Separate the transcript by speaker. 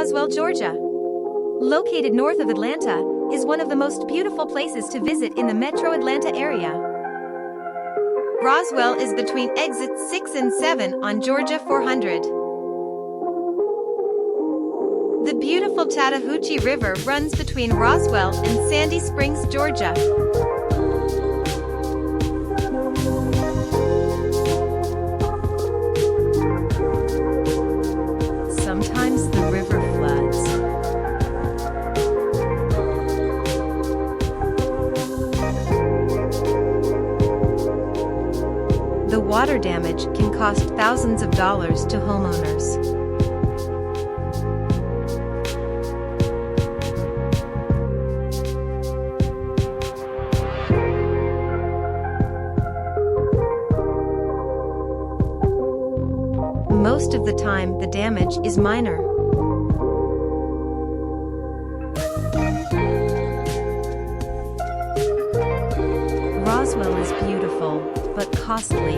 Speaker 1: Roswell, Georgia. Located north of Atlanta, is one of the most beautiful places to visit in the metro Atlanta area. Roswell is between exits 6 and 7 on Georgia 400. The beautiful Chattahoochee River runs between Roswell and Sandy Springs, Georgia. Sometimes the river floods. The water damage can cost thousands of dollars to homeowners. Most of the time, the damage is minor. Roswell is beautiful, but costly.